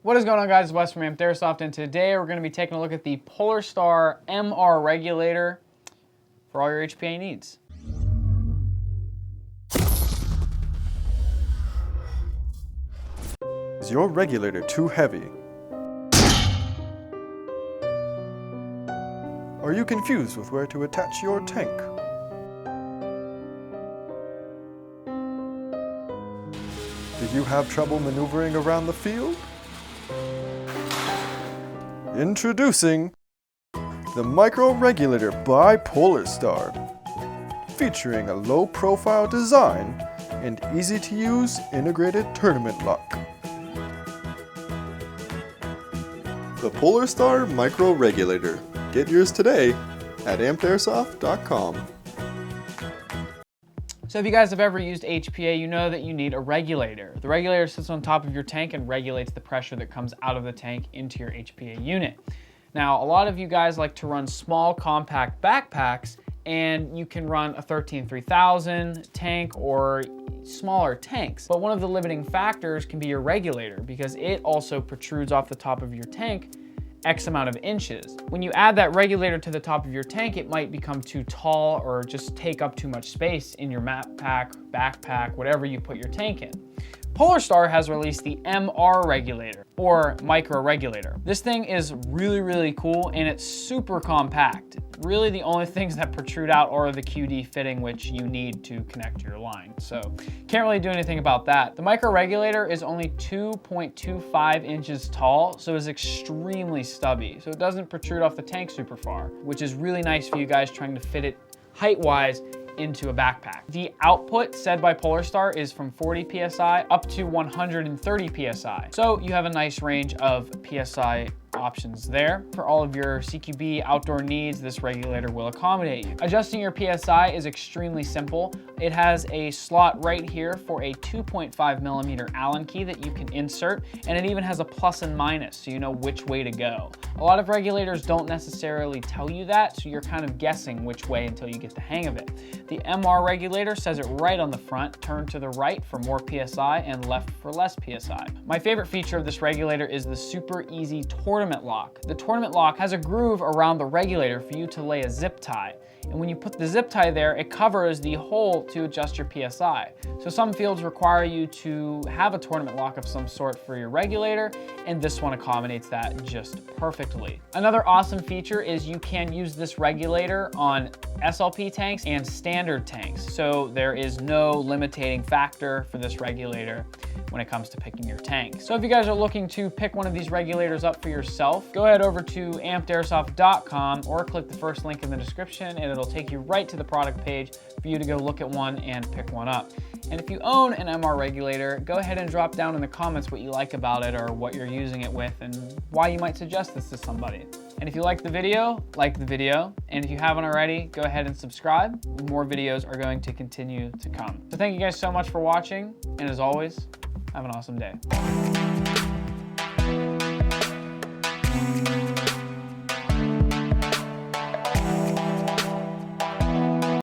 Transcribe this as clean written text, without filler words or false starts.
What is going on, guys? It's Wes from Airsoft, and today we're going to be taking a look at the PolarStar MR Regulator for all your HPA needs. Is your regulator too heavy? Are you confused with where to attach your tank? Do you have trouble maneuvering around the field? Introducing the Micro Regulator by PolarStar, featuring a low-profile design and easy-to-use integrated tournament lock. The PolarStar Micro Regulator. Get yours today at ampedairsoft.com. So if you guys have ever used HPA, you know that you need a regulator. The regulator sits on top of your tank and regulates the pressure that comes out of the tank into your HPA unit. Now, a lot of you guys like to run small, compact backpacks, and you can run a 13-3000 tank or smaller tanks. But one of the limiting factors can be your regulator, because it also protrudes off the top of your tank X amount of inches. When you add that regulator to the top of your tank, it might become too tall or just take up too much space in your map pack, backpack, whatever you put your tank in. PolarStar has released the MR Regulator, or Micro Regulator. This thing is really, really cool, and it's super compact. Really, the only things that protrude out are the QD fitting, which you need to connect to your line. So can't really do anything about that. The Micro Regulator is only 2.25 inches tall, so it's extremely stubby. So it doesn't protrude off the tank super far, which is really nice for you guys trying to fit it height-wise into a backpack. The output said by PolarStar is from 40 PSI up to 130 PSI. So you have a nice range of PSI options there. For all of your CQB outdoor needs, this regulator will accommodate you. Adjusting your PSI is extremely simple. It has a slot right here for a 2.5mm Allen key that you can insert, and it even has a plus and minus, so you know which way to go. A lot of regulators don't necessarily tell you that, so you're kind of guessing which way until you get the hang of it. The MR regulator says it right on the front, turn to the right for more PSI and left for less PSI. My favorite feature of this regulator is the super easy tournament lock. The tournament lock has a groove around the regulator for you to lay a zip tie. And when you put the zip tie there, it covers the hole to adjust your PSI. So some fields require you to have a tournament lock of some sort for your regulator, and this one accommodates that just perfectly. Another awesome feature is you can use this regulator on SLP tanks and standard tanks. So there is no limiting factor for this regulator when it comes to picking your tank. So if you guys are looking to pick one of these regulators up for yourself, go ahead over to ampedairsoft.com or click the first link in the description, and it'll take you right to the product page for you to go look at one and pick one up. And if you own an MR regulator, go ahead and drop down in the comments what you like about it or what you're using it with and why you might suggest this to somebody. And if you like the video, like the video. And if you haven't already, go ahead and subscribe. More videos are going to continue to come. So thank you guys so much for watching. And as always, have an awesome day.